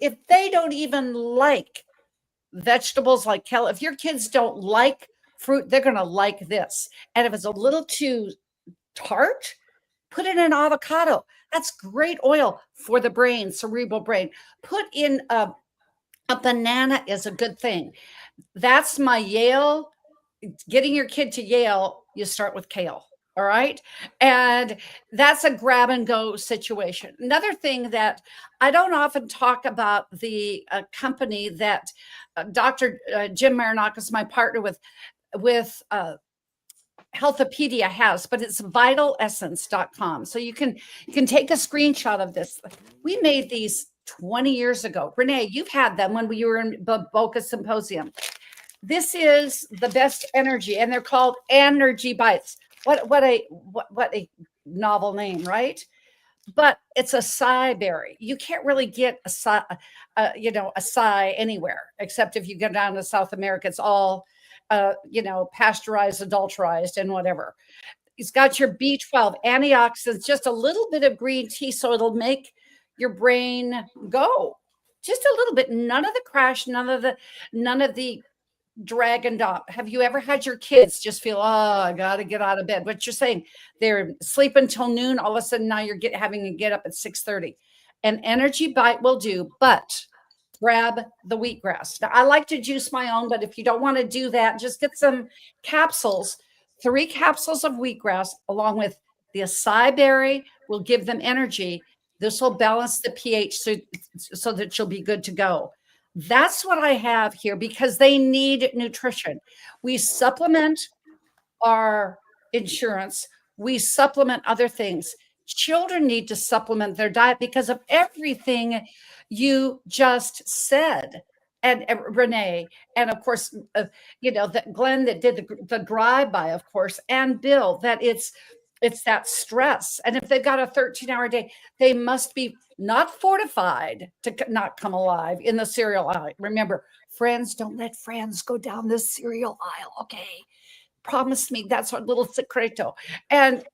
If they don't even like vegetables like kale, if your kids don't like fruit, they're going to like this. And if it's a little too tart, put in an avocado. That's great oil for the brain, cerebral brain. Put in a banana is a good thing. That's my Yale. Getting your kid to Yale, you start with kale. All right. And that's a grab and go situation. Another thing that I don't often talk about, the company that Dr. Jim Marinakis, my partner with Healthopedia has, but it's vitalessence.com. So you can take a screenshot of this. We made these 20 years ago. Renee, you've had them when we were in the Boca Symposium. This is the best energy, and they're called Energy Bites. What a novel name, right? But it's a acai berry. You can't really get acai anywhere, except if you go down to South America. It's all, pasteurized, adulterized, and whatever. It's got your B12 antioxidants, just a little bit of green tea, so it'll make your brain go just a little bit. None of the crash, none of the drag and drop. Have you ever had your kids just feel, I got to get out of bed? What you're saying, they're sleeping until noon. All of a sudden now you're having to get up at 6:30. An energy bite will do, but grab the wheatgrass. Now I like to juice my own, but if you don't want to do that, just get some capsules. 3 capsules of wheatgrass along with the acai berry will give them energy. This will balance the pH so that you'll be good to go. That's what I have here because they need nutrition. We supplement our insurance. We supplement other things. Children need to supplement their diet because of everything you just said. And Renee, and of course, that Glenn that did the drive-by, of course, and Bill, that it's that stress. And if they've got a 13-hour day, they must be not fortified to not come alive in the cereal aisle. Remember, friends, don't let friends go down this cereal aisle. Okay. Promise me that's our little secreto. And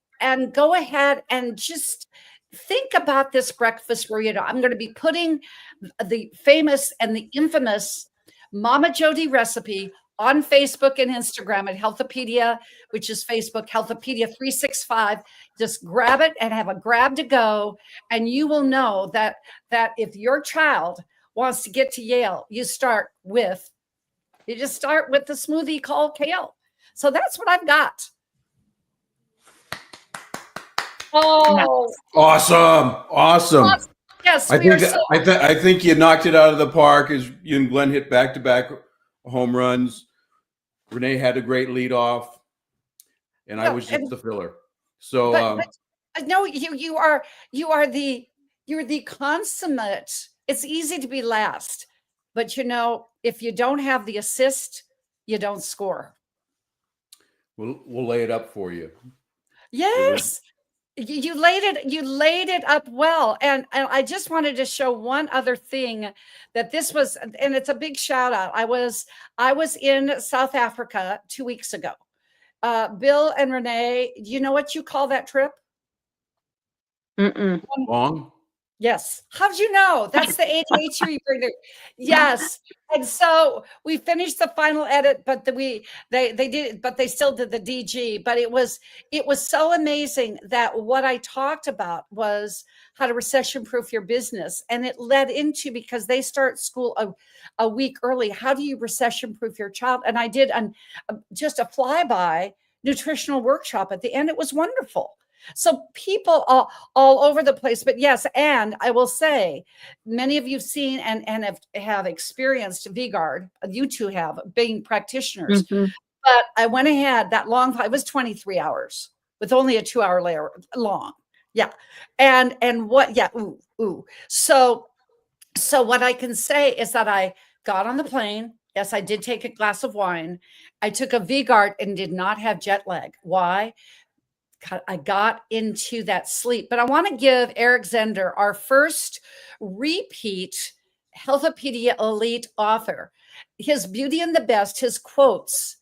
go ahead and just think about this breakfast burrito. I'm going to be putting the famous and the infamous Mama Jody recipe on Facebook and Instagram at Healthopedia, which is Facebook, Healthopedia 365. Just grab it and have a grab to go. And you will know that if your child wants to get to Yale, you just start with the smoothie called kale. So that's what I've got. Oh, awesome. Yes, I we are think so. I think you knocked it out of the park as you and Glenn hit back-to-back home runs. Renee had a great lead off, and I Well, was just the filler. So but no, you're the consummate. It's easy to be last, but if you don't have the assist, you don't score. we'll lay it up for you. Yes. You laid it up well. And I just wanted to show one other thing that this was, and it's a big shout out. I was in South Africa 2 weeks ago. Bill and Renee, do you know what you call that trip? Mm-mm. Long? Yes. How'd you know? That's the ADHD you bring there. Yes. And so we finished the final edit, but they still did the DG. But it was so amazing that what I talked about was how to recession-proof your business, and it led into, because they start school a week early. How do you recession-proof your child? And I did just a flyby nutritional workshop at the end. It was wonderful. So people all over the place, but yes, and I will say, many of you've seen and have experienced V-Guard. You two have, being practitioners. Mm-hmm. But I went ahead, that long flight was 23 hours with only a 2-hour layer long. Yeah, and what? Yeah, ooh. So what I can say is that I got on the plane. Yes, I did take a glass of wine. I took a V-Guard and did not have jet lag. Why? I got into that sleep. But I want to give Eric Zender, our first repeat Healthopedia Elite author, his Beauty and the Best, his quotes.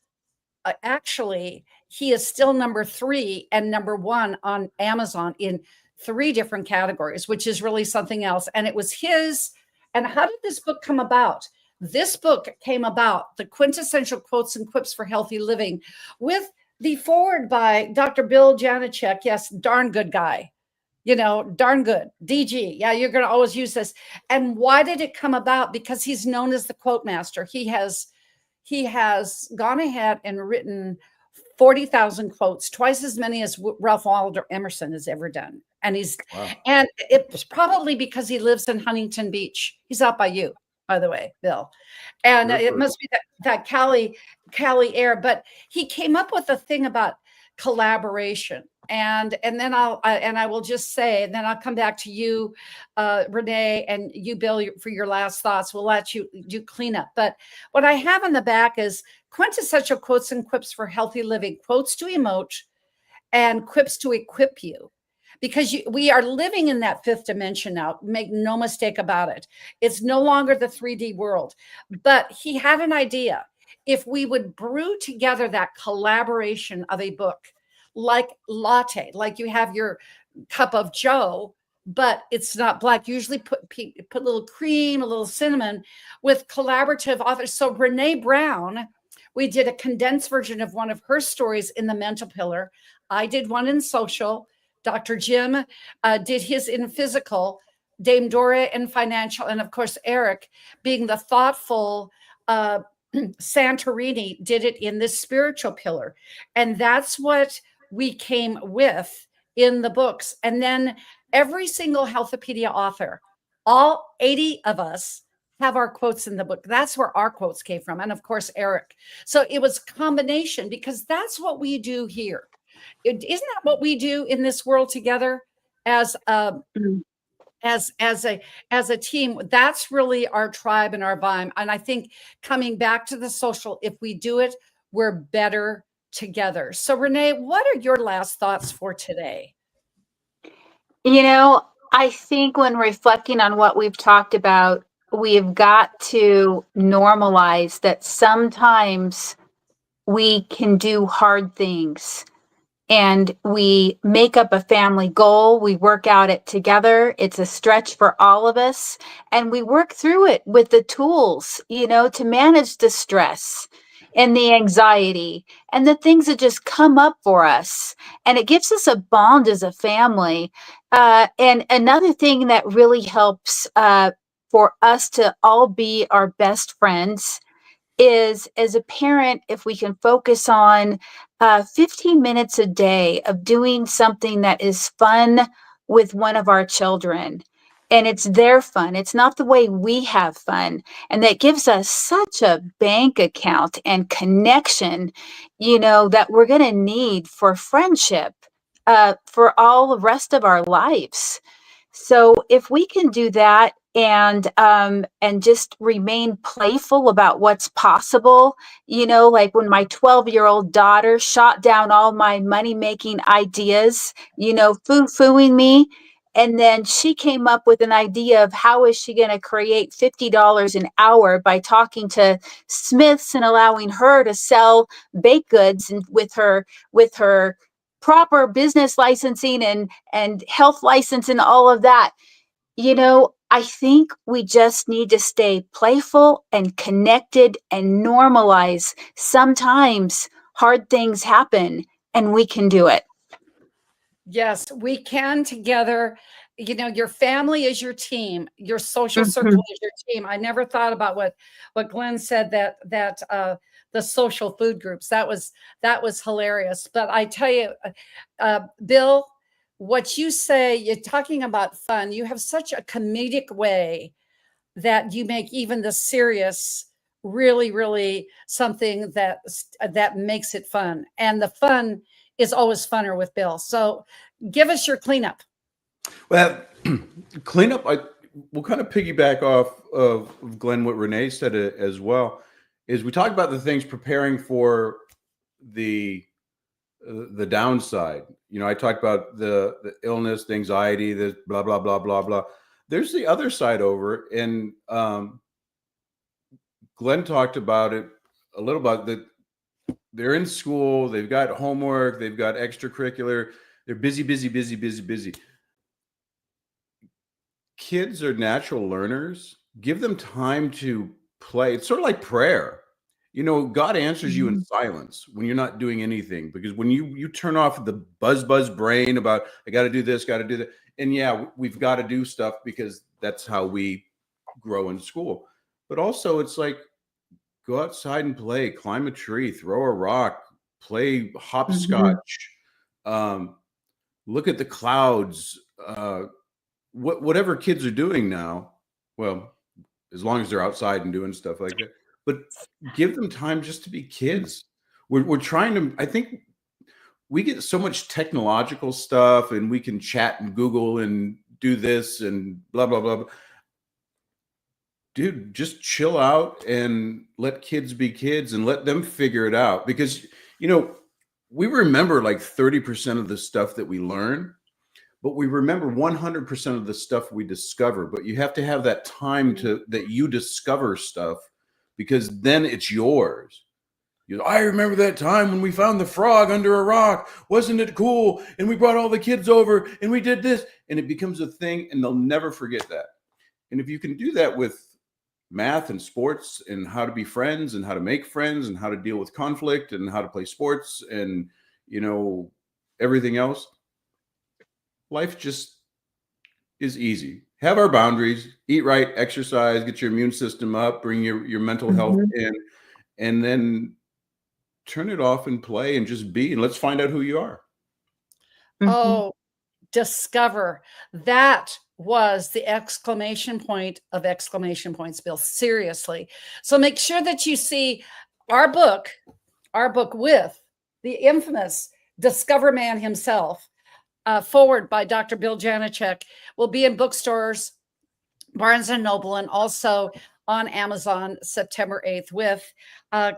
Actually, he is still number 3 and number 1 on Amazon in 3 different categories, which is really something else. And it was his. And how did this book come about? This book came about, the quintessential quotes and quips for healthy living, with the forward by Dr. Bill Janeshak. Yes, darn good guy. Darn good. DG. Yeah, you're going to always use this. And why did it come about? Because he's known as the quote master. He has gone ahead and written 40,000 quotes, twice as many as Ralph Waldo Emerson has ever done. And and it's probably because he lives in Huntington Beach. He's out by you, by the way, Bill. And it must be that Cali air. But he came up with a thing about collaboration. And then I will just say, and then I'll come back to you, Renee, and you, Bill, for your last thoughts. We'll let you do cleanup. But what I have in the back is quintessential quotes and quips for healthy living, quotes to emote and quips to equip you. Because we are living in that 5th dimension now. Make no mistake about it. It's no longer the 3D world. But he had an idea. If we would brew together that collaboration of a book, like latte, like you have your cup of Joe, but it's not black. Usually put a little cream, a little cinnamon, with collaborative authors. So Renee Brown, we did a condensed version of one of her stories in the mental pillar. I did one in social. Dr. Jim did his in physical. Dame Dora in financial. And of course, Eric, being the thoughtful Santorini, did it in this spiritual pillar. And that's what we came with in the books. And then every single Healthopedia author, all 80 of us, have our quotes in the book. That's where our quotes came from. And of course, Eric. So it was combination, because that's what we do here. Isn't that what we do in this world together as a team? That's really our tribe and our vibe. And I think coming back to the social, if we do it, we're better together. So Renee, what are your last thoughts for today? I think when reflecting on what we've talked about, we've got to normalize that sometimes we can do hard things. And we make up a family goal. We work out it together. It's a stretch for all of us. And we work through it with the tools, to manage the stress and the anxiety and the things that just come up for us. And it gives us a bond as a family. And another thing that really helps for us to all be our best friends is, as a parent, if we can focus on 15 minutes a day of doing something that is fun with one of our children. and it's their fun. It's not the way we have fun. And that gives us such a bank account and connection, that we're going to need for friendship, for all the rest of our lives. So if we can do that and just remain playful about what's possible, like when my 12-year-old daughter shot down all my money-making ideas, foo-fooing me. And then she came up with an idea of how is she going to create $50 an hour by talking to Smiths and allowing her to sell baked goods and with her proper business licensing and health license and all of that. I think we just need to stay playful and connected and normalize. Sometimes hard things happen and we can do it. Yes, we can together. Your family is your team. Your social circle is your team. I never thought about what Glenn said, that the social food groups. That was hilarious. But I tell you, Bill, what you say, you're talking about fun. You have such a comedic way that you make even the serious really, really something that makes it fun. And the fun is always funner with Bill. So give us your cleanup. Well, cleanup, we'll kind of piggyback off of Glenn, what Renee said as well, is we talk about the things preparing for the downside. I talked about the illness, the anxiety, the blah, blah, blah, blah, blah. There's the other side over it. And Glenn talked about it a little about that. They're in school, they've got homework, they've got extracurricular, they're busy, busy, busy, busy, busy. Kids are natural learners. Give them time to play. It's sort of like prayer. God answers you in silence when you're not doing anything, because when you turn off the buzz brain about, I got to do this, got to do that. And yeah, we've got to do stuff because that's how we grow in school. But also it's like, go outside and play, climb a tree, throw a rock, play hopscotch, look at the clouds, whatever kids are doing now. Well, as long as they're outside and doing stuff like that, but give them time just to be kids. We're trying to, I think we get so much technological stuff and we can chat and Google and do this and blah, blah, blah, blah. Dude, just chill out and let kids be kids and let them figure it out. Because, we remember like 30% of the stuff that we learn, but we remember 100% of the stuff we discover. But you have to have that time that you discover stuff, because then it's yours. I remember that time when we found the frog under a rock. Wasn't it cool? And we brought all the kids over and we did this, and it becomes a thing, and they'll never forget that. And if you can do that with math and sports and how to be friends and how to make friends and how to deal with conflict and how to play sports and, everything else, life just is easy. Have our boundaries, eat right, exercise, get your immune system up, bring your mental health in, and then turn it off and play and just be, and let's find out who you are. Oh, discover. That was the exclamation point of exclamation points, Bill. Seriously. So make sure that you see our book with the infamous Discover Man himself, forward by Dr. Bill Janeshak, will be in bookstores, Barnes and Noble, and also on Amazon September 8th with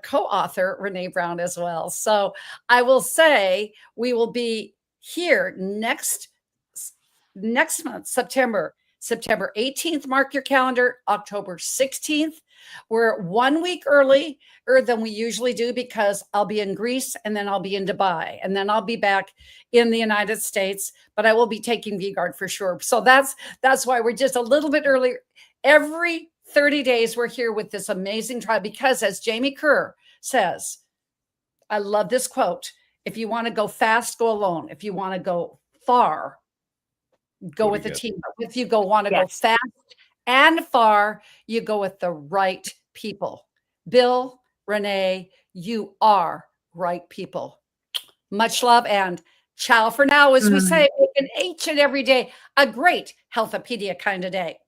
co-author Renee Brown as well. So I will say we will be here next month, September 18th. Mark your calendar. October 16th. We're 1 week earlier than we usually do because I'll be in Greece and then I'll be in Dubai and then I'll be back in the United States, but I will be taking V-Guard for sure. So that's why we're just a little bit earlier. Every 30 days we're here with this amazing tribe, because as Jamie Kerr says, I love this quote: if you want to go fast, go alone. If you want to go far, go with a team. If you want to go fast and far, you go with the right people. Bill, Renee, you are right people. Much love and Ciao for now, as we say, make an each and every day a great Healthopedia kind of day.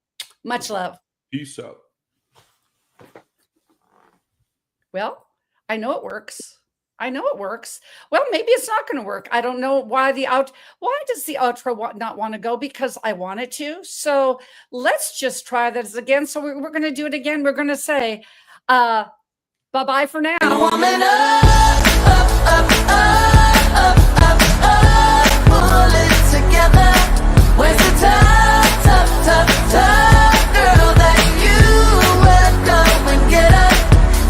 Much love. Peace out. Well, I know it works. I know it works. Well, maybe it's not going to work. I don't know why why does the outro not want to go? Because I want it to. So let's just try this again. So we're going to do it again. We're going to say, bye-bye for now. Woman up, up, up, up, up, pull it together. Where's the tough, tough, tough, tough girl that you would go and get up?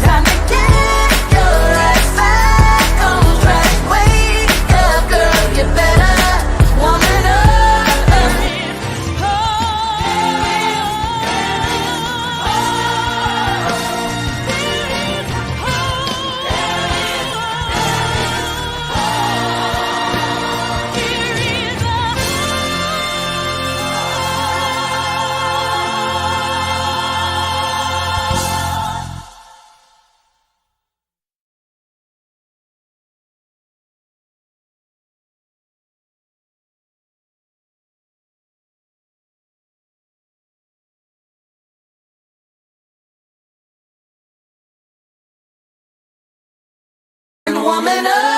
Time to get your ass back on track. Wake up, girl, you better. Woman up, woman up.